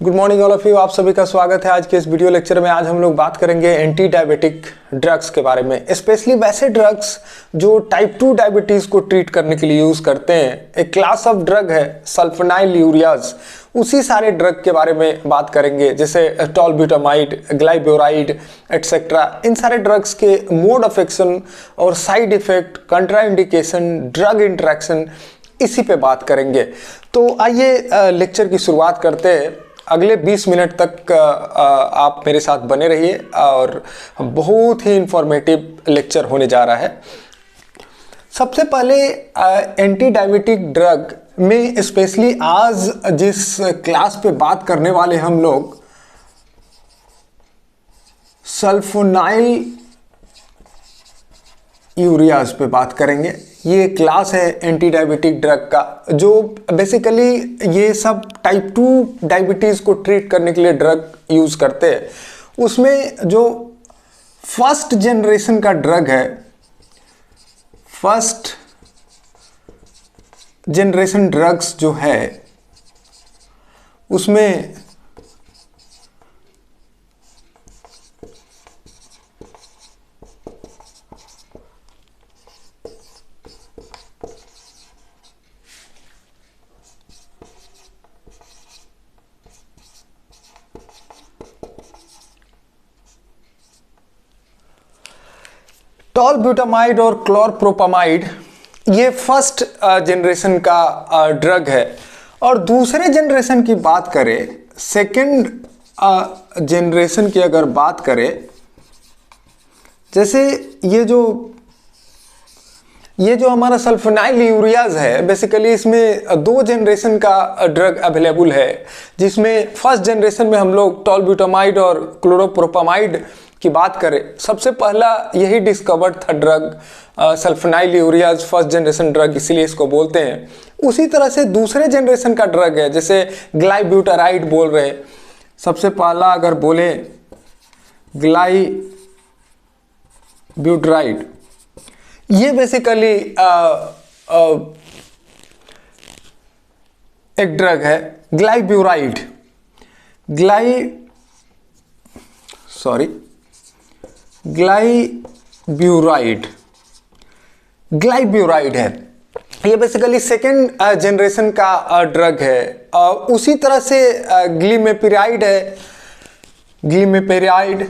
Good morning all of you. आप सभी का स्वागत है आज के इस वीडियो लेक्चर में। आज हम लोग बात करेंगे एंटी डायबिटिक ड्रग्स के बारे में, स्पेशली वैसे ड्रग्स जो टाइप 2 डायबिटीज़ को ट्रीट करने के लिए यूज़ करते हैं। एक क्लास ऑफ ड्रग है सल्फोनाइल यूरियाज, उसी सारे ड्रग के बारे में बात करेंगे, जैसे टॉलब्यूटामाइड, ग्लाइब्योराइड एटसेट्रा। इन सारे ड्रग्स के मोड ऑफ एक्शन और side effect, contraindication, drug interaction, इसी पे बात करेंगे। तो आइए लेक्चर की शुरुआत करते हैं। अगले 20 मिनट तक आप मेरे साथ बने रहिए और बहुत ही इंफॉर्मेटिव लेक्चर होने जा रहा है। सबसे पहले एंटी डायबिटिक ड्रग में स्पेशली आज जिस क्लास पे बात करने वाले हम लोग सल्फोनाइल यूरियाज पे बात करेंगे। ये क्लास है एंटी डायबिटिक ड्रग का, जो बेसिकली ये सब टाइप 2 डायबिटीज़ को ट्रीट करने के लिए ड्रग यूज़ करते हैं। उसमें जो फर्स्ट जनरेशन का ड्रग है, फर्स्ट जनरेशन ड्रग्स जो है उसमें टॉलब्यूटामाइड और क्लोरप्रोपामाइड, ये फर्स्ट जनरेशन का ड्रग है। और दूसरे जनरेशन की बात करें, सेकेंड जनरेशन की अगर बात करें, जैसे ये जो हमारा सल्फोनाइल यूरियाज है, बेसिकली इसमें 2 जनरेशन का ड्रग अवेलेबल है, जिसमें फर्स्ट जनरेशन में हम लोग टॉलब्यूटामाइड और क्लोरोप्रोपामाइड की बात करें, सबसे पहला यही डिस्कवर्ड था drug sulfonyl ureas, first generation drug, इसीलिए इसको बोलते हैं। उसी तरह से दूसरे जनरेशन का ड्रग है, जैसे ग्लाइब्यूटाराइड बोल रहे हैं। सबसे पहला अगर बोले ग्लाइब्यूटाराइड, ये बेसिकली एक ड्रग है। ग्लाइब्यूराइड ग्लाइब्यूराइड है। ये बेसिकली सेकेंड जनरेशन का ड्रग है। उसी तरह से ग्लीमेपिराइड है। ग्लीमेपिराइड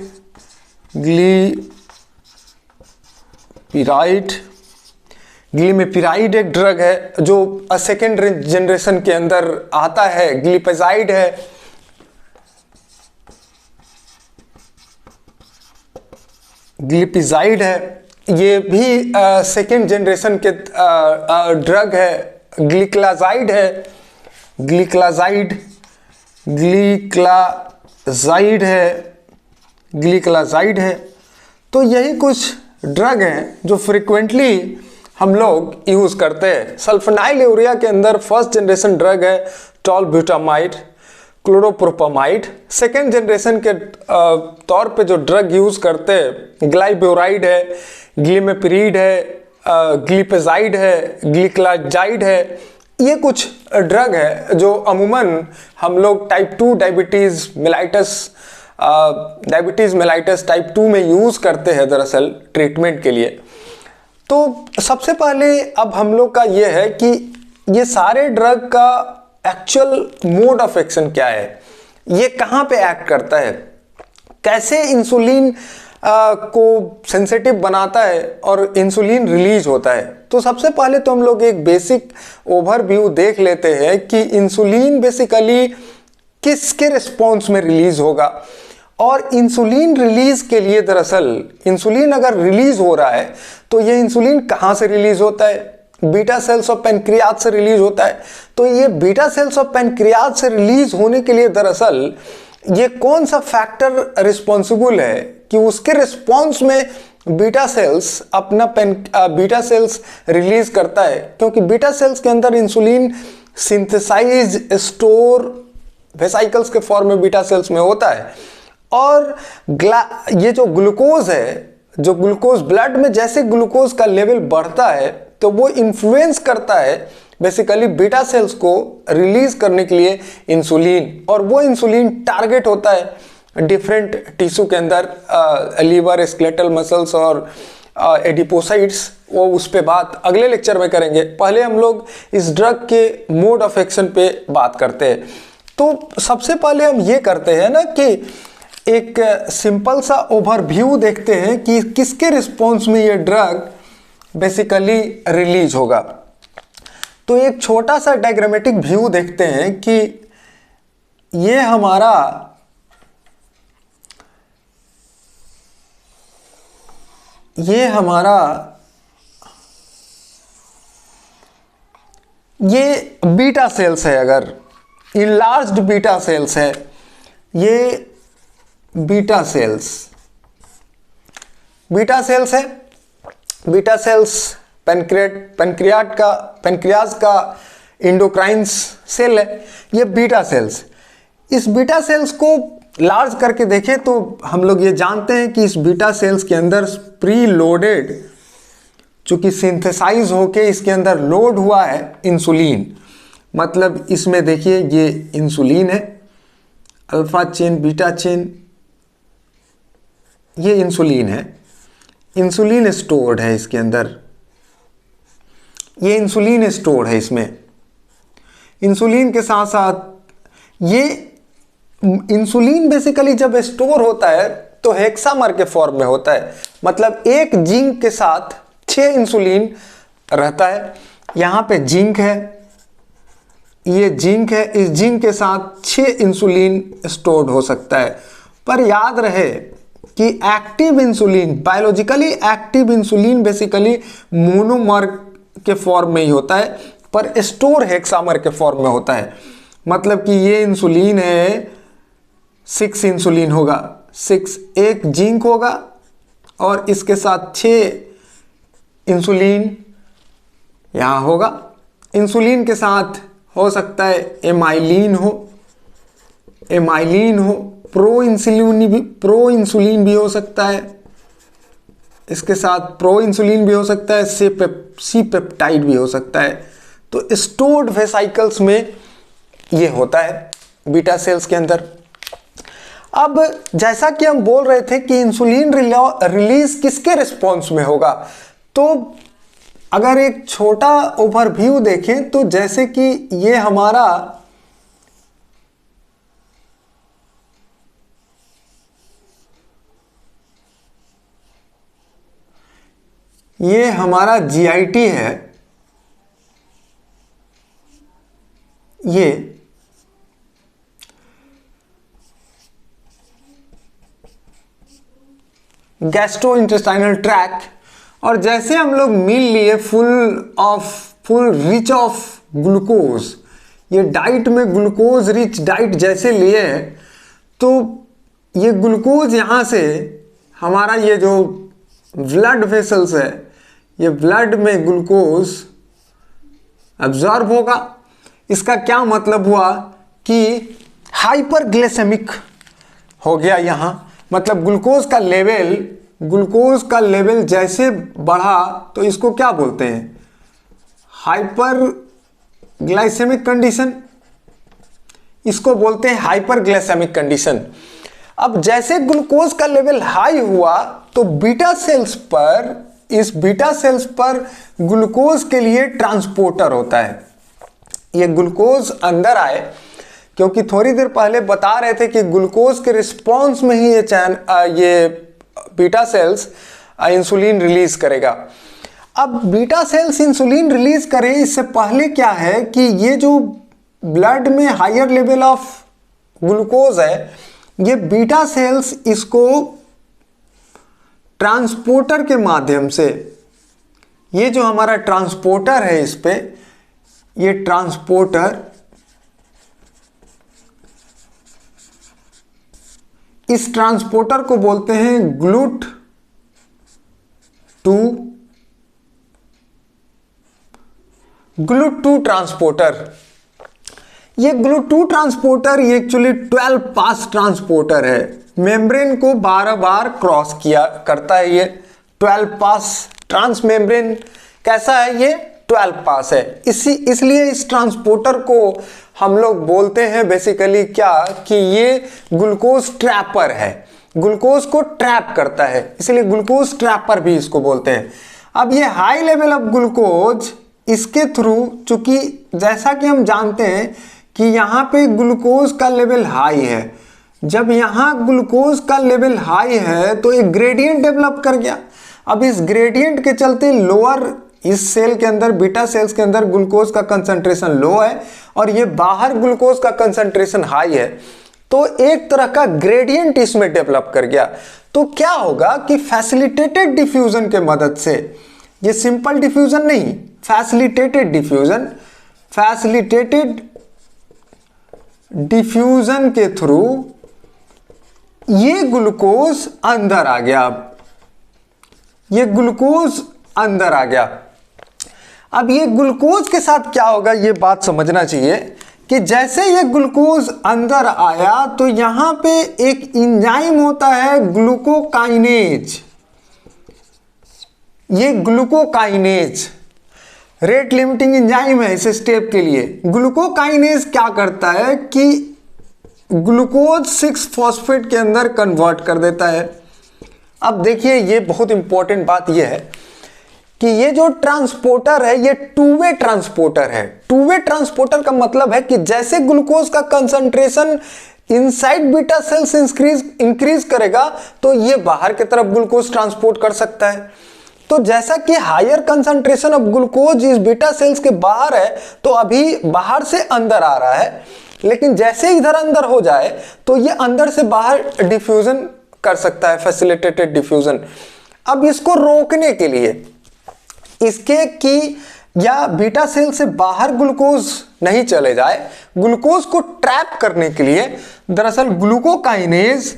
एक ड्रग है जो सेकेंड जनरेशन के अंदर आता है। ग्लिपेजाइड है। ग्लिपिजाइड है, ये भी सेकेंड जनरेशन के ड्रग है। ग्लिक्लाजाइड है। ग्लिक्लाजाइड है। तो यही कुछ ड्रग हैं जो फ्रिक्वेंटली हम लोग यूज़ करते हैं। सल्फोनाइल यूरिया के अंदर फर्स्ट जनरेशन ड्रग है टॉलब्यूटामाइड, क्लोरोप्रोपामाइड। सेकेंड जनरेशन के तौर पे जो ड्रग यूज़ करते हैं ग्लाइब्योराइड है, ग्लिमेपिरीड है, ग्लिपेजाइड है, ग्लिक्लाजाइड है। ये कुछ ड्रग है जो अमूमन हम लोग टाइप 2 डायबिटीज़ मेलाइटस टाइप 2 में यूज़ करते हैं दरअसल ट्रीटमेंट के लिए। तो सबसे पहले अब हम लोग का ये है कि ये सारे ड्रग का एक्चुअल मोड ऑफ एक्शन क्या है, ये कहाँ पे एक्ट करता है, कैसे इंसुलिन को सेंसिटिव बनाता है और इंसुलिन रिलीज होता है। तो सबसे पहले तो हम लोग एक बेसिक ओवरव्यू देख लेते हैं कि इंसुलिन बेसिकली किसके रिस्पॉन्स में रिलीज होगा। और इंसुलिन रिलीज के लिए दरअसल इंसुलिन अगर रिलीज हो रहा है तो ये इंसुलिन कहाँ से रिलीज होता है, बीटा सेल्स ऑफ पैनक्रियाज से रिलीज होता है। तो ये बीटा सेल्स ऑफ पैनक्रियाज से रिलीज होने के लिए दरअसल ये कौन सा फैक्टर रिस्पॉन्सिबल है कि उसके रिस्पॉन्स में beta cells beta cells release करता है, क्योंकि बीटा सेल्स के अंदर इंसुलिन सिंथेसाइज स्टोर वेसिकल्स के फॉर्म में बीटा सेल्स में होता है। और ये जो ग्लूकोज है, जो ग्लूकोज ब्लड में जैसे ग्लूकोज का लेवल बढ़ता है तो वो इन्फ्लुएंस करता है बेसिकली बीटा सेल्स को रिलीज करने के लिए इंसुलिन, और वो इंसुलिन टारगेट होता है डिफरेंट टिश्यू के अंदर, लीवर, स्केलेटल मसल्स और एडिपोसाइट्स। वो उस पे बात अगले लेक्चर में करेंगे। पहले हम लोग इस ड्रग के मोड ऑफ एक्शन पे बात करते हैं। तो सबसे पहले हम ये करते हैं ना कि एक सिंपल सा ओवरव्यू देखते हैं कि किसके रिस्पॉन्स में ये ड्रग बेसिकली रिलीज होगा। तो एक छोटा सा डायग्रामेटिक व्यू देखते हैं कि ये हमारा ये बीटा सेल्स है, अगर इनलार्ज्ड बीटा सेल्स है, ये बीटा सेल्स है। बीटा सेल्स पेनक्रियाज का इंडोक्राइन सेल है, ये बीटा सेल्स। इस बीटा सेल्स को लार्ज करके देखें तो हम लोग ये जानते हैं कि इस बीटा सेल्स के अंदर प्री लोडेड, चूंकि सिंथेसाइज होके इसके अंदर लोड हुआ है इंसुलिन, मतलब इसमें देखिए ये इंसुलिन है, अल्फा चेन, बीटा चेन, ये इंसुलिन है। इंसुलिन स्टोर्ड है इसके अंदर, ये इंसुलिन स्टोर्ड है इसमें। इंसुलिन के साथ साथ ये इंसुलिन बेसिकली जब स्टोर होता है तो हेक्सामर के फॉर्म में होता है, मतलब एक जिंक के साथ 6 इंसुलिन रहता है। यहां पे जिंक है, ये जिंक है, इस जिंक के साथ 6 इंसुलिन स्टोर्ड हो सकता है। पर याद रहे कि active insulin, biologically active insulin basically monomer के फॉर्म में ही होता है, पर स्टोर हेक्सामर के फॉर्म में होता है। मतलब कि ये इंसुलिन है, 6 इंसुलिन होगा, 6 एक जिंक होगा और इसके साथ 6 इंसुलिन यहां होगा। इंसुलिन के साथ हो सकता है एमाइलिन हो, प्रो इंसुलिन भी हो सकता है, इसके साथ प्रो इंसुलिन भी हो सकता है, सी पेप्टाइड भी हो सकता है। तो स्टोर्ड वेसाइकल्स में ये होता है बीटा सेल्स के अंदर। अब जैसा कि हम बोल रहे थे कि इंसुलिन रिलीज किसके रिस्पॉन्स में होगा, तो अगर एक छोटा ओवरव्यू देखें तो जैसे कि ये हमारा जीआईटी है, ये गैस्ट्रो इंटेस्टाइनल ट्रैक्ट, और जैसे हम लोग मील लिए फुल रिच ऑफ ग्लूकोज, ये डाइट में ग्लूकोज रिच डाइट जैसे लिए हैं, तो ये ग्लूकोज यहाँ से हमारा ये जो ब्लड वेसल्स है, ये ब्लड में ग्लूकोज अब्जॉर्ब होगा। इसका क्या मतलब हुआ कि हाइपरग्लाइसेमिक हो गया यहाँ, मतलब ग्लूकोज का लेवल जैसे बढ़ा तो इसको क्या बोलते हैं, हाइपरग्लाइसेमिक कंडीशन, इसको बोलते हैं हाइपरग्लाइसेमिक कंडीशन। अब जैसे ग्लूकोज का लेवल हाई हुआ तो इस बीटा सेल्स पर ग्लूकोज के लिए ट्रांसपोर्टर होता है। ये ग्लूकोज अंदर आए, क्योंकि थोड़ी देर पहले बता रहे थे कि ग्लूकोज के रिस्पॉन्स में ही ये बीटा सेल्स इंसुलिन रिलीज करेगा। अब बीटा सेल्स इंसुलिन रिलीज करे इससे पहले क्या है कि ये जो ब्लड में हायर लेवल ऑफ ग्लूकोज है, ये बीटा सेल्स इसको ट्रांसपोर्टर के माध्यम से, ये जो हमारा ट्रांसपोर्टर है इस पे, ये ट्रांसपोर्टर इस ट्रांसपोर्टर को बोलते हैं GLUT2 ट्रांसपोर्टर। ये GLUT2 ट्रांसपोर्टर ये एक्चुअली 12 पास ट्रांसपोर्टर है, मेम्ब्रेन को 12 बार क्रॉस किया करता है। ये 12 पास ट्रांस मेम्ब्रेन कैसा है, ये 12 पास है। इसलिए इस ट्रांसपोर्टर को हम लोग बोलते हैं बेसिकली क्या कि ये ग्लूकोज ट्रैपर है, ग्लूकोज को ट्रैप करता है, इसलिए ग्लूकोज ट्रैपर भी इसको बोलते हैं। अब ये हाई लेवल ऑफ ग्लूकोज इसके थ्रू, चूंकि जैसा कि हम जानते हैं कि यहाँ पे ग्लूकोज का लेवल हाई है, जब यहाँ ग्लूकोज का लेवल हाई है तो एक ग्रेडियंट डेवलप कर गया। अब इस ग्रेडियंट के चलते लोअर इस सेल के अंदर, बीटा सेल्स के अंदर ग्लूकोज का कंसंट्रेशन लो है और ये बाहर ग्लूकोज का कंसंट्रेशन हाई है, तो एक तरह का ग्रेडियंट इसमें डेवलप कर गया। तो क्या होगा कि फैसिलिटेटेड डिफ्यूजन के मदद से, ये सिंपल डिफ्यूजन नहीं, फैसिलिटेटेड डिफ्यूजन, फैसिलिटेटेड डिफ्यूजन के थ्रू ये ग्लूकोज अंदर आ गया। अब ये ग्लूकोज अंदर आ गया। अब ये ग्लूकोज के साथ क्या होगा ये बात समझना चाहिए कि जैसे ये ग्लूकोज अंदर आया तो यहां पे एक एंजाइम होता है ग्लूकोकाइनेज। ये ग्लूकोकाइनेज रेट लिमिटिंग एंजाइम है इस स्टेप के लिए। ग्लूकोकाइनेज क्या करता है कि ग्लूकोज 6 फॉस्फेट के अंदर कन्वर्ट कर देता है। अब देखिए ये बहुत इंपॉर्टेंट बात ये है कि ये जो ट्रांसपोर्टर है ये टू वे ट्रांसपोर्टर है। टू वे ट्रांसपोर्टर का मतलब है कि जैसे ग्लूकोज का concentration inside beta cells increase करेगा तो ये बाहर की तरफ ग्लूकोज ट्रांसपोर्ट कर सकता है। तो जैसा कि हायर कंसंट्रेशन ऑफ ग्लूकोज इस बीटा सेल्स के बाहर है तो अभी बाहर से अंदर आ रहा है, लेकिन जैसे इधर अंदर हो जाए तो ये अंदर से बाहर डिफ्यूजन कर सकता है, फैसिलिटेटेड डिफ्यूजन। अब इसको रोकने के लिए, इसके कि या बीटा सेल से बाहर ग्लूकोज नहीं चले जाए, ग्लूकोज को ट्रैप करने के लिए दरअसल ग्लूकोकाइनेज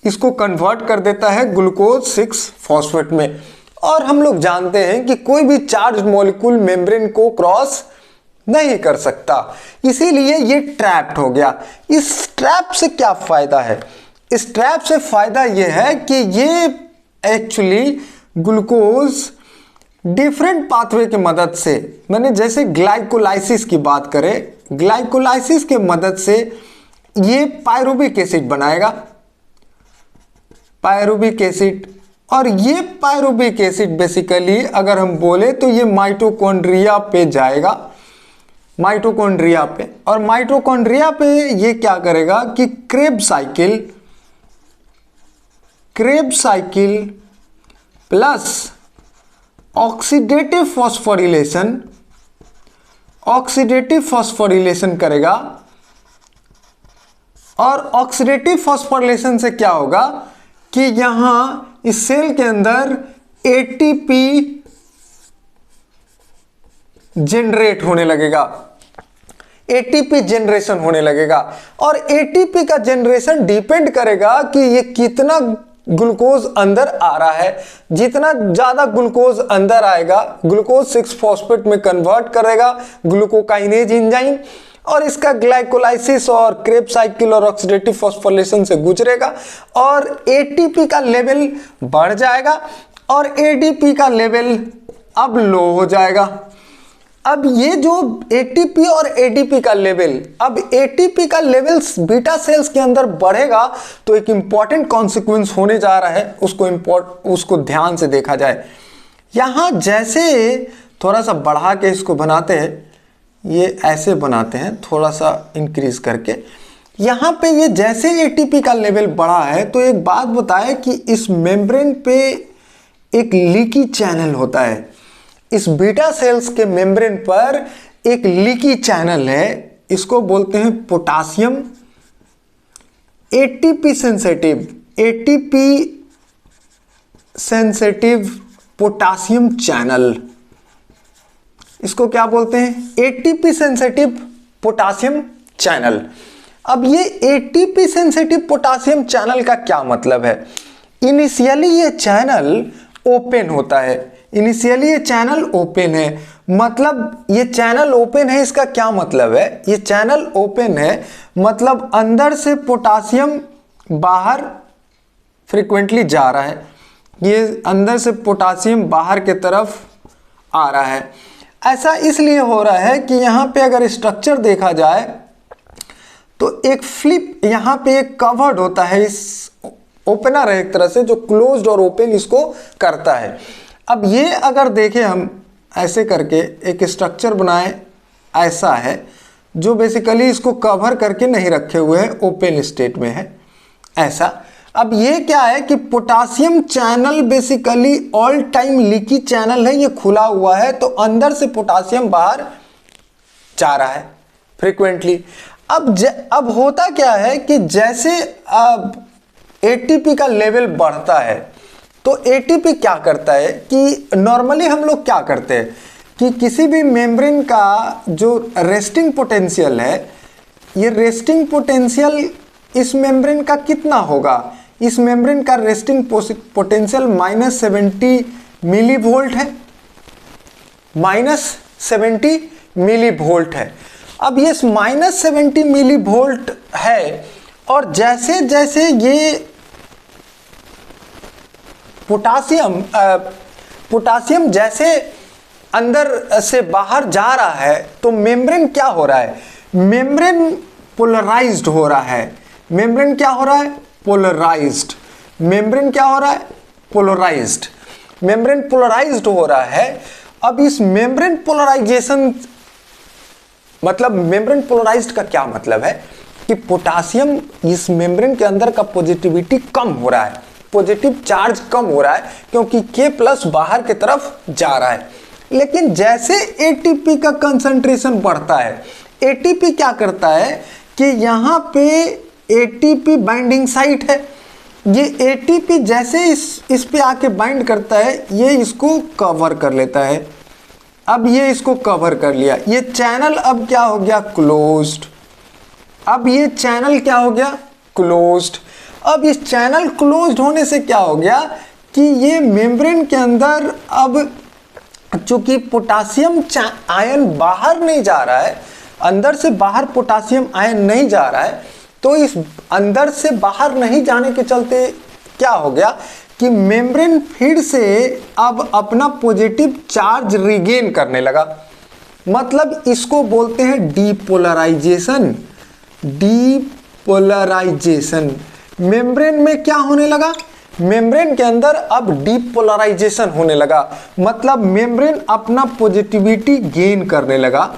इसको कन्वर्ट कर देता है ग्लूकोज 6 फॉस्फेट में। और हम लोग जानते हैं कि कोई भी चार्ज मॉलिक्यूल मेम्ब्रेन को क्रॉस नहीं कर सकता, इसीलिए ये ट्रैप्ड हो गया। इस ट्रैप से क्या फायदा है? इस ट्रैप से फायदा यह है कि ये एक्चुअली ग्लूकोज डिफरेंट पाथवे की मदद से, मैंने जैसे ग्लाइकोलाइसिस की बात करें, ग्लाइकोलाइसिस के मदद से ये पायरुविक एसिड बनाएगा, पायरुविक एसिड। और ये पायरुविक एसिड बेसिकली अगर हम बोले तो ये माइटोकॉन्ड्रिया पे जाएगा, माइटोकॉन्ड्रिया पे। और माइटोकॉन्ड्रिया पे ये क्या करेगा कि Krebs cycle plus oxidative phosphorylation करेगा। और ऑक्सीडेटिव फॉस्फोरिलेशन से क्या होगा कि यहां इस सेल के अंदर एटीपी जनरेट होने लगेगा, एटीपी जनरेशन होने लगेगा। और एटीपी का जनरेशन डिपेंड करेगा कि ये कितना ग्लूकोज अंदर आ रहा है। जितना ज्यादा ग्लूकोज अंदर आएगा, ग्लूकोज 6 फॉस्फेट में कन्वर्ट करेगा ग्लूकोकाइनेज एंजाइम, और इसका ग्लाइकोलाइसिस और क्रेब साइकिल और ऑक्सीडेटिव फॉस्फोरिलेशन से गुजरेगा और एटीपी का लेवल बढ़ जाएगा और एडीपी का लेवल अब लो हो जाएगा। अब ये जो एटीपी और एडीपी का लेवल, अब एटीपी का लेवल बीटा सेल्स के अंदर बढ़ेगा तो एक इंपॉर्टेंट कॉन्सिक्वेंस होने जा रहा है, उसको ध्यान से देखा जाए। यहां जैसे थोड़ा सा बढ़ा के इसको बनाते हैं, ये ऐसे बनाते हैं थोड़ा सा इंक्रीज करके, यहाँ पे ये जैसे एटीपी का लेवल बढ़ा है तो एक बात बताए कि इस मेम्ब्रेन पे एक लीकी चैनल होता है। इस बीटा सेल्स के मेम्ब्रेन पर एक लीकी चैनल है, इसको बोलते हैं potassium ATP sensitive potassium channel. इसको क्या बोलते हैं? ATP sensitive potassium channel. अब ये एटीपी सेंसिटिव पोटासियम चैनल का क्या मतलब है? इनिशियली ये चैनल ओपन होता है, इनिशियली ये चैनल ओपन है। मतलब ये चैनल ओपन है, इसका क्या मतलब है? ये चैनल ओपन है मतलब अंदर से पोटासियम बाहर फ्रीक्वेंटली जा रहा है, ये अंदर से पोटासियम बाहर की तरफ आ रहा है। ऐसा इसलिए हो रहा है कि यहाँ पे अगर स्ट्रक्चर देखा जाए तो एक फ्लिप, यहाँ पे एक कवर्ड होता है, इस ओपनर है एक तरह से जो क्लोज्ड और ओपन इसको करता है। अब ये अगर देखें हम ऐसे करके एक स्ट्रक्चर बनाए, ऐसा है जो बेसिकली इसको कवर करके नहीं रखे हुए हैं, ओपन स्टेट में है ऐसा। अब ये क्या है कि potassium channel basically all time leaky channel है, ये खुला हुआ है तो अंदर से पोटासियम बाहर जा रहा है फ्रीक्वेंटली। अब होता क्या है कि जैसे अब एटीपी का लेवल बढ़ता है तो एटीपी क्या करता है कि नॉर्मली हम लोग क्या करते हैं कि किसी भी मेम्ब्रेन का जो रेस्टिंग पोटेंशियल है, ये रेस्टिंग पोटेंशियल इस मेम्ब्रेन का कितना होगा, इस मेम्ब्रेन का रेस्टिंग पोटेंशियल -70 मिली वोल्ट है, -70 मिली वोल्ट है। अब ये -70 मिली वोल्ट है और जैसे जैसे ये पोटासियम जैसे अंदर से बाहर जा रहा है तो मेम्ब्रेन क्या हो रहा है, मेम्ब्रेन पोलराइज्ड हो रहा है। मेम्ब्रेन क्या हो रहा है, पोलराइज्ड। मेम्ब्रेन क्या हो रहा है, पोलराइज्ड। मेम्ब्रेन पोलराइज्ड हो रहा है। अब इस मेम्ब्रेन पोलराइजेशन मतलब मेम्ब्रेन पोलराइज्ड का क्या मतलब है कि पोटासियम इस मेम्ब्रेन के अंदर का पॉजिटिविटी कम हो रहा है, पॉजिटिव चार्ज कम हो रहा है क्योंकि K+ बाहर की तरफ जा रहा है। लेकिन जैसे एटीपी का कंसंट्रेशन बढ़ता है, एटीपी क्या करता है कि यहाँ पे एटीपी बाइंडिंग साइट है, ये एटीपी जैसे इस पे आके बाइंड करता है ये इसको कवर कर लेता है। अब ये इसको कवर कर लिया, ये चैनल अब क्या हो गया, क्लोज्ड। अब ये चैनल क्या हो गया, क्लोज्ड। अब इस चैनल क्लोज्ड होने से क्या हो गया कि ये मेम्ब्रेन के अंदर अब चूंकि पोटासियम आयन बाहर नहीं जा रहा है, अंदर से बाहर पोटासियम आयन नहीं जा रहा है, तो इस अंदर से बाहर नहीं जाने के चलते क्या हो गया कि मेम्ब्रेन फिर से अब अपना पॉजिटिव चार्ज रिगेन करने लगा। मतलब इसको बोलते हैं डीपोलराइजेशन। डीपोलराइजेशन मेम्ब्रेन में क्या होने लगा, मेम्ब्रेन के अंदर अब डीपोलराइजेशन होने लगा, मतलब मेम्ब्रेन अपना पॉजिटिविटी गेन करने लगा।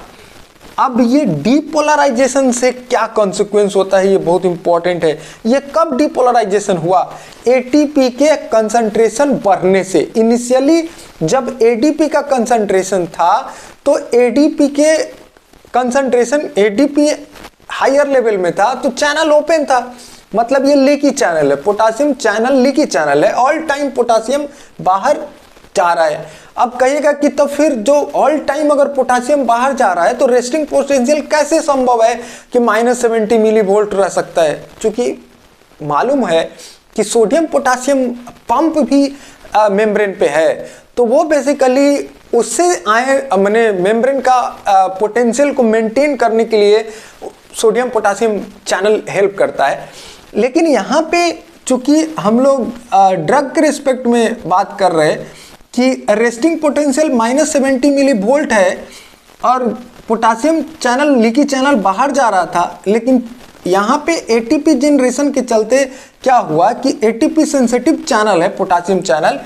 अब ये डीपोलराइजेशन से क्या कॉन्सिक्वेंस होता है, ये बहुत इंपॉर्टेंट है। ये कब डीपोलराइजेशन हुआ, एटीपी के कंसंट्रेशन बढ़ने से। इनिशियली जब एडीपी का कंसंट्रेशन था तो एडीपी के कंसंट्रेशन, एडीपी हायर लेवल में था तो चैनल ओपन था, मतलब ये लीकी चैनल है, पोटासियम चैनल लीकी चैनल है, ऑल टाइम पोटासियम बाहर जा रहा है। अब कहिएगा कि तो फिर जो ऑल टाइम अगर पोटासियम बाहर जा रहा है तो रेस्टिंग पोटेंशियल कैसे संभव है कि -70 मिली वोल्ट रह सकता है, क्योंकि मालूम है कि सोडियम पोटासियम पंप भी मेम्ब्रेन पे है, तो वो बेसिकली उससे मैंने मेम्ब्रेन का पोटेंशियल को मेंटेन करने के लिए सोडियम पोटासियम चैनल हेल्प करता है। लेकिन यहाँ पे चूंकि हम लोग ड्रग के रिस्पेक्ट में बात कर रहे हैं कि रेस्टिंग पोटेंशियल -70 मिली वोल्ट है और पोटासियम चैनल लीकी चैनल बाहर जा रहा था, लेकिन यहाँ पे एटीपी जनरेशन के चलते क्या हुआ कि एटीपी सेंसिटिव चैनल है पोटासियम चैनल।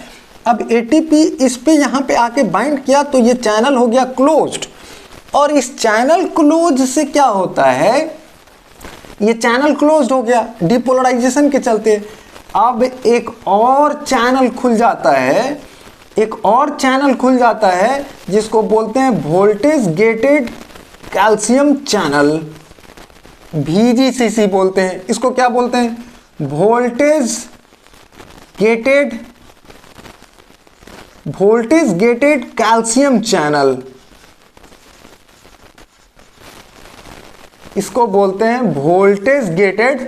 अब एटीपी इस पे यहाँ पे आके बाइंड किया तो ये चैनल हो गया क्लोज्ड, और इस चैनल क्लोज से क्या होता है, ये चैनल क्लोज्ड हो गया डिपोलराइजेशन के चलते। अब एक और चैनल खुल जाता है, एक और चैनल खुल जाता है जिसको बोलते हैं voltage gated calcium channel, VGCC बोलते हैं इसको। क्या बोलते हैं, वोल्टेज गेटेड कैल्शियम चैनल, इसको बोलते हैं वोल्टेज गेटेड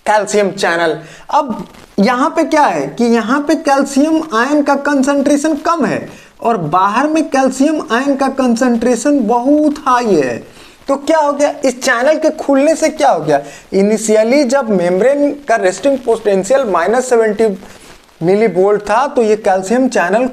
कैल्शियम चैनल। अब यहाँ पे क्या है कि यहाँ पे कैल्शियम आयन का कंसंट्रेशन कम है और बाहर में कैल्शियम आयन का कंसंट्रेशन बहुत हाई है, तो क्या हो गया, इस चैनल के खुलने से क्या हो गया, इनिशियली जब मेम्ब्रेन का रेस्टिंग पोटेंशियल -70 मिली वोल्ट था तो ये कैल्शियम चैनल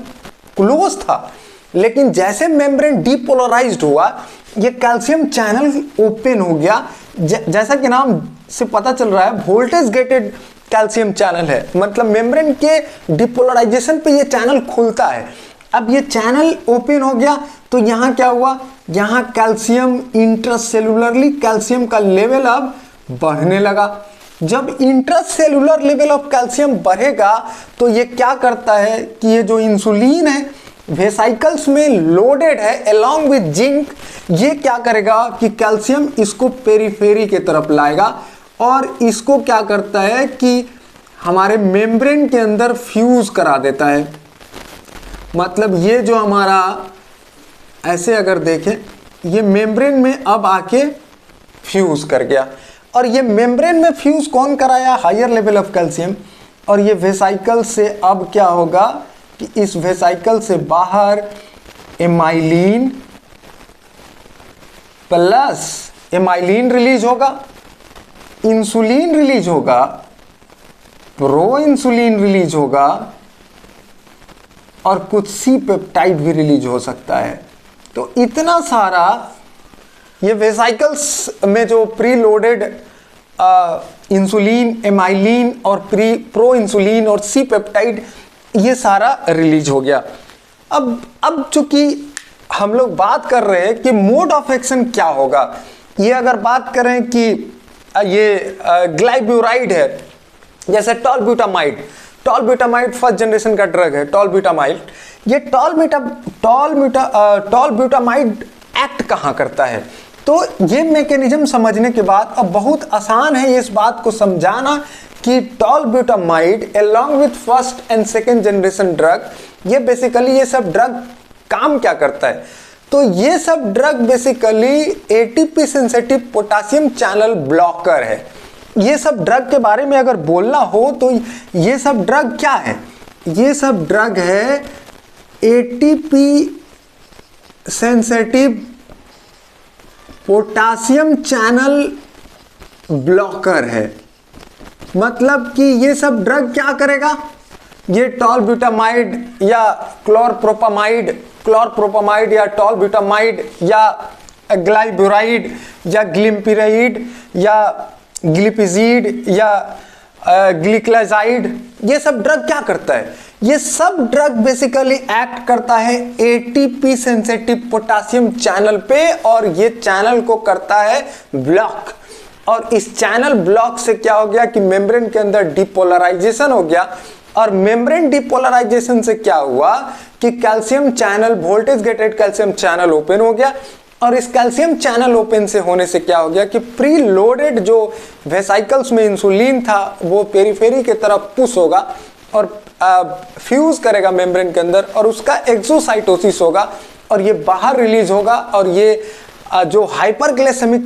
क्लोज था, लेकिन जैसे मेम्ब्रेन डीपोलराइज्ड हुआ, ये कैल्शियम चैनल ओपन हो गया। जैसा कि नाम से पता चल रहा है, वोल्टेज गेटेड कैल्शियम चैनल है, मतलब मेम्ब्रेन के डिपोलराइजेशन पे ये चैनल खुलता है। अब ये चैनल ओपन हो गया तो यहाँ क्या हुआ, यहाँ कैल्शियम इंट्रासेलुलरली कैल्शियम का लेवल अब बढ़ने लगा। जब इंट्रासेलुलर लेवल ऑफ कैल्शियम बढ़ेगा तो ये क्या करता है कि ये जो इंसुलिन है वेसाइकल्स में लोडेड है अलोंग विद जिंक, ये क्या करेगा कि कैल्शियम इसको पेरिफेरी के तरफ लाएगा और इसको क्या करता है कि हमारे मेम्ब्रेन के अंदर फ्यूज करा देता है। मतलब ये जो हमारा ऐसे अगर देखें, ये मेम्ब्रेन में अब आके फ्यूज कर गया, और ये मेम्ब्रेन में फ्यूज कौन कराया, हायर लेवल ऑफ कैल्शियम। और ये वेसाइकल से अब क्या होगा कि इस वेसाइकल से बाहर एमाइलिन प्लस एमाइलिन रिलीज होगा, इंसुलिन रिलीज होगा, प्रो इंसुलिन रिलीज होगा और कुछ सी पेप्टाइड भी रिलीज हो सकता है। तो इतना सारा ये वेसाइकल्स में जो प्री लोडेड इंसुलिन, एमाइलिन और प्रो इंसुलिन और सी पेप्टाइड, ये सारा रिलीज हो गया। अब चूंकि हम लोग बात कर रहे हैं कि मोड ऑफ एक्शन क्या होगा, ये अगर बात करें कि ये ग्लाइब्यूराइड है, जैसे टॉलब्यूटामाइड फर्स्ट जनरेशन का ड्रग है टॉलब्यूटामाइड। ये टॉलब्यूटामाइड एक्ट कहाँ करता है, तो ये मैकेनिज्म समझने के बाद अब बहुत आसान है इस बात को समझाना कि टॉलब्यूटामाइड along with first and second generation drug, ये बेसिकली ये सब ड्रग काम क्या करता है। तो ये सब drug basically ATP sensitive potassium channel blocker है। ये सब ड्रग के बारे में अगर बोलना हो तो ये सब ड्रग क्या है, ये सब ड्रग है ATP sensitive potassium channel blocker है। मतलब कि ये सब ड्रग क्या करेगा, ये टॉलब्यूटामाइड या क्लोरप्रोपामाइड या टॉलब्यूटामाइड या ग्लाइब्यूराइड या ग्लिम्पिराइड या ग्लिपिजीड या ग्लिक्लाजाइड, ये सब ड्रग क्या करता है, ये सब ड्रग बेसिकली एक्ट करता है एटीपी सेंसिटिव पोटेशियम चैनल पे, और ये चैनल को करता है ब्लॉक। और इस चैनल ब्लॉक से क्या हो गया कि मेम्ब्रेन के अंदर डिपोलराइजेशन हो गया, और मेम्ब्रेन डिपोलराइजेशन से क्या हुआ कि calcium channel, voltage gated calcium channel open हो गया। और इस कैल्शियम चैनल ओपन से होने से क्या हो गया कि प्री लोडेड जो वेसाइकल्स में इंसुलिन था वो पेरिफेरी के तरफ पुश होगा और फ्यूज करेगा मेम्ब्रेन के अंदर, और उसका एक्सोसाइटोसिस होगा और ये बाहर रिलीज होगा। और ये जो हाइपरग्लाइसेमिक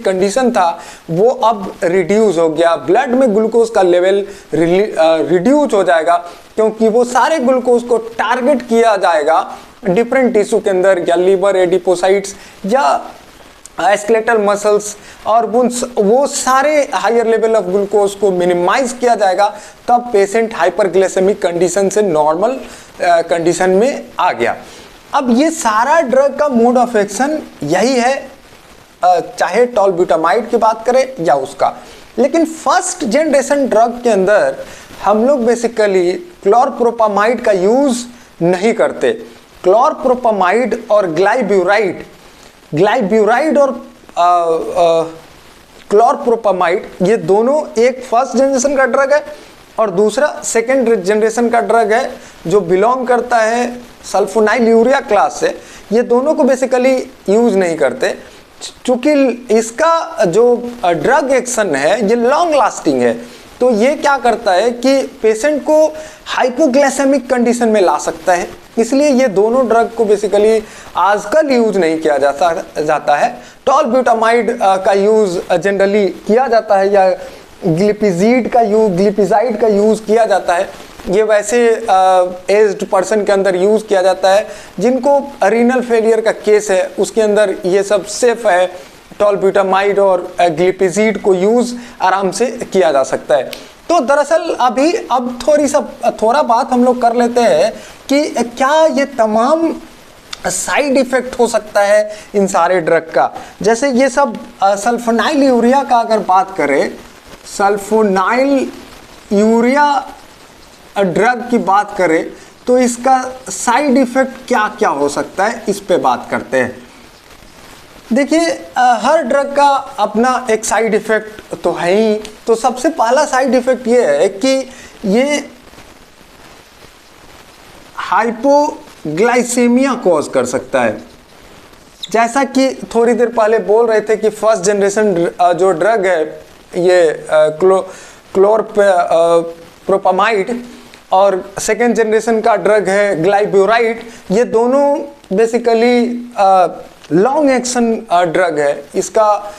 कंडीशन था वो अब रिड्यूस हो गया, ब्लड में ग्लूकोज का लेवल रिड्यूस हो जाएगा, क्योंकि वो सारे ग्लूकोज को टारगेट किया जाएगा डिफरेंट टिश्यू के अंदर, या लीवर, एडिपोसाइट्स या स्केलेटल मसल्स, और वो सारे हायर लेवल ऑफ ग्लूकोज को मिनिमाइज किया जाएगा। तब पेशेंट हाइपरग्लाइसेमिक कंडीशन से नॉर्मल कंडीशन में आ गया। अब ये सारा ड्रग का मोड ऑफ एक्शन यही है, चाहे टॉलब्यूटामाइड की बात करें या उसका। लेकिन फर्स्ट जनरेशन ड्रग के अंदर हम लोग बेसिकली क्लोरप्रोपामाइड का यूज नहीं करते। क्लोरप्रोपामाइड और ग्लाइब्यूराइड और क्लोरप्रोपामाइड, ये दोनों एक फर्स्ट जनरेशन का ड्रग है और दूसरा सेकेंड जनरेशन का ड्रग है जो बिलोंग करता है सल्फोनाइल यूरिया क्लास से। ये दोनों को बेसिकली यूज नहीं करते, चूंकि इसका जो ड्रग एक्शन है ये लॉन्ग लास्टिंग है। तो ये क्या करता है कि पेशेंट को हाइपोग्लाइसेमिक कंडीशन में ला सकता है, इसलिए ये दोनों ड्रग को बेसिकली आजकल यूज नहीं किया जाता है। टॉलब्यूटामाइड का यूज जनरली किया जाता है, या ग्लिपिजाइड का यूज किया जाता है। ये वैसे एज्ड पर्सन के अंदर यूज किया जाता है जिनको रीनल फेलियर का केस है, उसके अंदर ये सब सेफ है। टॉलब्यूटामाइड और ग्लिपिजाइड को यूज आराम से किया जा सकता है। तो दरअसल अब थोड़ा बात हम लोग कर लेते हैं कि क्या ये तमाम साइड इफेक्ट हो सकता है इन सारे ड्रग का। जैसे ये सब सल्फोनाइल यूरिया का अगर बात करें, सल्फोनाइल यूरिया ड्रग की बात करें तो इसका साइड इफेक्ट क्या क्या हो सकता है, इस पे बात करते हैं। देखिए हर ड्रग का अपना एक साइड इफेक्ट तो है ही। तो सबसे पहला साइड इफेक्ट ये है कि ये हाइपोग्लाइसीमिया कॉज कर सकता है। जैसा कि थोड़ी देर पहले बोल रहे थे कि फर्स्ट जनरेशन जो ड्रग है ये क्लोरप्रोपामाइड और सेकेंड जनरेशन का ड्रग है ग्लाइब्यूराइड, ये दोनों बेसिकली लॉन्ग एक्शन ड्रग है। इसका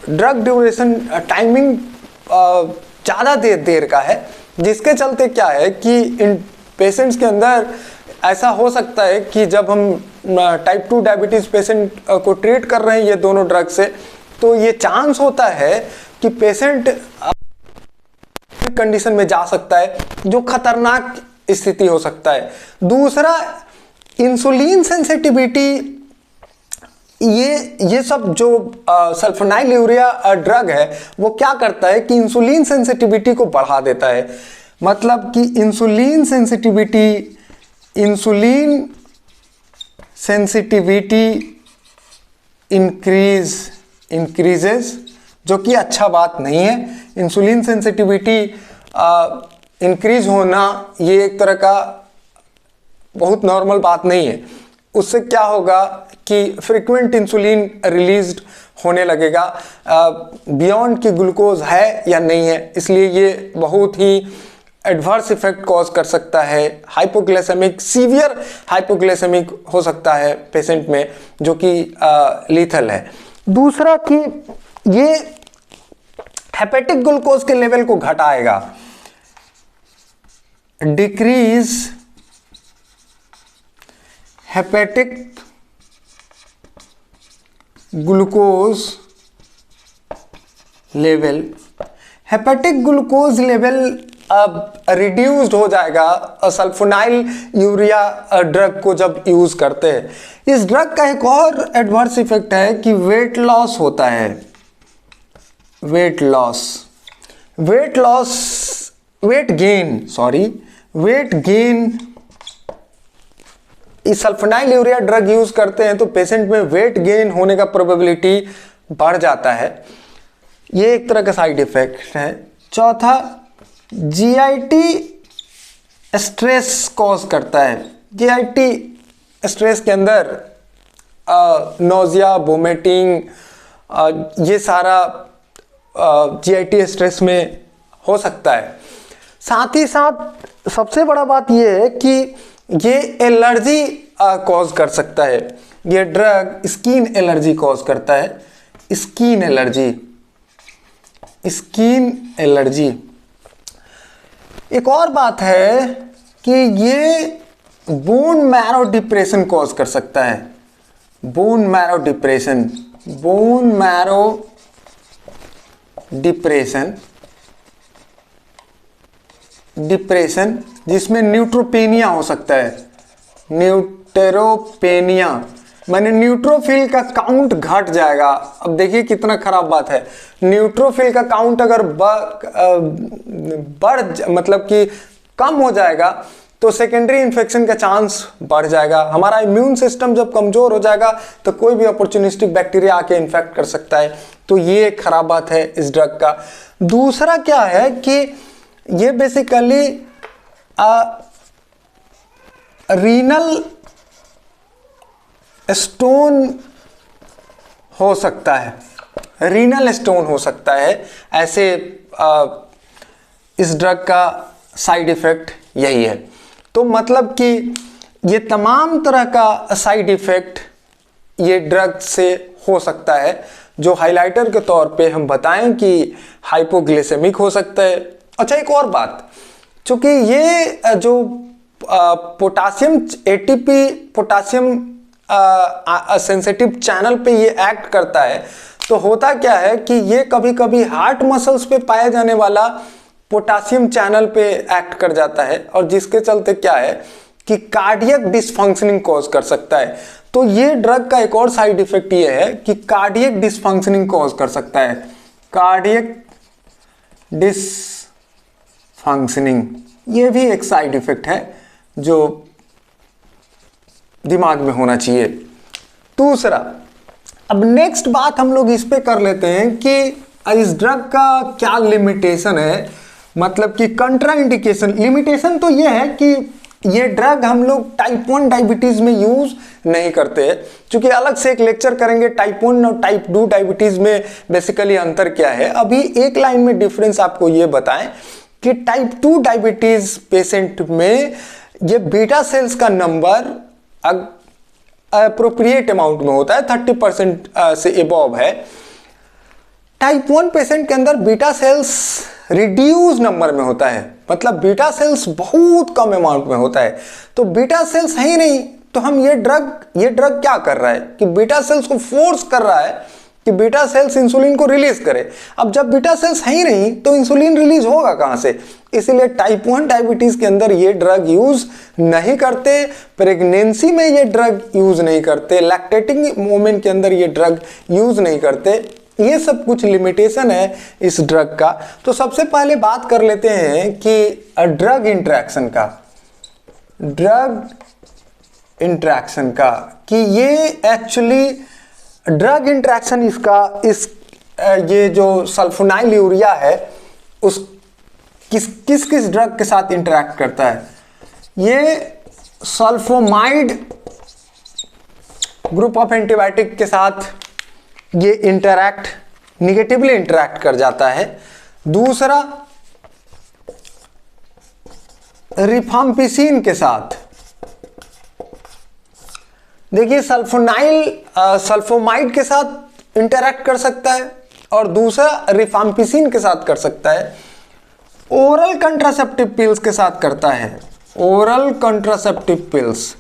ड्रग ड्यूरेशन टाइमिंग ज़्यादा देर का है, जिसके चलते क्या है कि इन पेशेंट्स के अंदर ऐसा हो सकता है कि जब हम टाइप 2 डायबिटीज़ पेशेंट को ट्रीट कर रहे हैं ये दोनों ड्रग से, तो ये चांस होता है कि पेशेंट कंडीशन में जा सकता है, जो खतरनाक स्थिति हो सकता है। दूसरा, इंसुलिन सेंसिटिविटी, ये सब जो सल्फोनाइल यूरिया ड्रग है वो क्या करता है कि इंसुलिन सेंसिटिविटी को बढ़ा देता है। मतलब कि इंसुलिन सेंसिटिविटी इंक्रीजेस, जो कि अच्छा बात नहीं है। इंसुलिन सेंसिटिविटी इंक्रीज होना ये एक तरह का बहुत नॉर्मल बात नहीं है। उससे क्या होगा कि फ्रीक्वेंट इंसुलिन रिलीज्ड होने लगेगा, बियॉन्ड की ग्लूकोज है या नहीं है, इसलिए ये बहुत ही एडवर्स इफेक्ट कॉज कर सकता है। हाइपोग्लाइसेमिक, सीवियर हाइपोग्लाइसेमिक हो सकता है पेशेंट में, जो कि लीथल है। दूसरा कि ये हेपेटिक ग्लूकोज के लेवल को घटाएगा, decrease hepatic glucose level. Hepatic glucose level अब रिड्यूस्ड हो जाएगा सल्फोनाइल यूरिया ड्रग को जब यूज करते हैं। इस ड्रग का एक और एडवर्स इफेक्ट है कि वेट लॉस होता है। Weight gain. इस सल्फोनाइल यूरिया ड्रग यूज करते हैं तो पेशेंट में वेट गेन होने का प्रोबेबिलिटी बढ़ जाता है। ये एक तरह का साइड इफेक्ट है। चौथा, जीआईटी स्ट्रेस कॉज करता है। जीआईटी स्ट्रेस के अंदर नोजिया, वोमिटिंग, ये सारा जीआईटी स्ट्रेस में हो सकता है। साथ ही साथ सबसे बड़ा बात ये है कि ये एलर्जी कॉज कर सकता है। ये ड्रग स्किन एलर्जी कॉज करता है। Skin allergy. एक और बात है कि ये बोन मैरो डिप्रेशन कॉज कर सकता है। बोन मैरो डिप्रेशन, जिसमें न्यूट्रोपेनिया हो सकता है। न्यूट्रोपेनिया माने न्यूट्रोफिल का काउंट घट जाएगा। अब देखिए कितना खराब बात है। न्यूट्रोफिल का काउंट अगर मतलब कि कम हो जाएगा तो सेकेंडरी इन्फेक्शन का चांस बढ़ जाएगा। हमारा इम्यून सिस्टम जब कमजोर हो जाएगा तो कोई भी अपॉर्चुनिस्टिक बैक्टीरिया आके इन्फेक्ट कर सकता है। तो ये एक खराब बात है इस ड्रग का। दूसरा क्या है कि ये बेसिकली रीनल स्टोन हो सकता है। ऐसे इस ड्रग का साइड इफेक्ट यही है। तो मतलब कि ये तमाम तरह का साइड इफेक्ट ये ड्रग से हो सकता है, जो हाइलाइटर के तौर पे हम बताएं कि हाइपोग्लाइसेमिक हो सकता है। अच्छा, एक और बात, चूंकि ये जो potassium ATP potassium sensitive channel पे ये एक्ट करता है, तो होता क्या है कि ये कभी कभी हार्ट मसल्स पे पाए जाने वाला पोटासियम चैनल पे एक्ट कर जाता है और जिसके चलते क्या है कि कार्डियक डिसफंक्शनिंग कॉज कर सकता है। तो ये ड्रग का एक और साइड इफेक्ट ये है कि कार्डियक डिसफंक्शनिंग कॉज कर सकता है। कार्डियक डिसफंक्शनिंग ये भी एक साइड इफेक्ट है जो दिमाग में होना चाहिए। दूसरा, अब नेक्स्ट बात हम लोग इस पे कर लेते हैं कि इस ड्रग का क्या लिमिटेशन है, मतलब कि कंट्राइंडिकेशन। लिमिटेशन तो ये है कि ये ड्रग हम लोग टाइप 1 डायबिटीज में यूज नहीं करते हैं, क्योंकि अलग से एक लेक्चर करेंगे टाइप 1 और टाइप 2 डायबिटीज में बेसिकली अंतर क्या है। अभी एक लाइन में डिफरेंस आपको ये बताएं कि टाइप 2 डायबिटीज पेशेंट में ये बीटा सेल्स का नंबर अप्रोप्रिएट अमाउंट में होता है, 30% से एबव है। टाइप 1 पेशेंट के अंदर बीटा सेल्स रिड्यूस नंबर में होता है, मतलब बीटा सेल्स बहुत कम अमाउंट में होता है। तो बीटा सेल्स है ही नहीं, तो हम ये ड्रग क्या कर रहा है कि बीटा सेल्स को फोर्स कर रहा है कि बीटा सेल्स इंसुलिन को रिलीज करे। अब जब बीटा सेल्स है ही नहीं तो इंसुलिन रिलीज होगा कहां से? इसीलिए टाइप 1 डायबिटीज के अंदर ये ड्रग यूज नहीं करते, प्रेगनेंसी में ये ड्रग यूज नहीं करते, लैक्टेटिंग मोमेंट के अंदर ये ड्रग यूज नहीं करते। ये सब कुछ लिमिटेशन है इस ड्रग का। तो सबसे पहले बात कर लेते हैं कि ड्रग इंटरेक्शन का कि ये एक्चुअली ड्रग इंटरेक्शन ये जो सल्फोनाइल यूरिया है उस किस ड्रग के साथ इंटरेक्ट करता है? ये सल्फोमाइड ग्रुप ऑफ एंटीबायोटिक के साथ ये निगेटिवली इंटरैक्ट कर जाता है। दूसरा, रिफाम्पिसिन के साथ, देखिए सल्फोमाइड के साथ इंटरैक्ट कर सकता है और दूसरा रिफाम्पिसिन के साथ कर सकता है। ओरल कंट्रासेप्टिव पिल्स के साथ करता है, ओरल कंट्रासेप्टिव पिल्स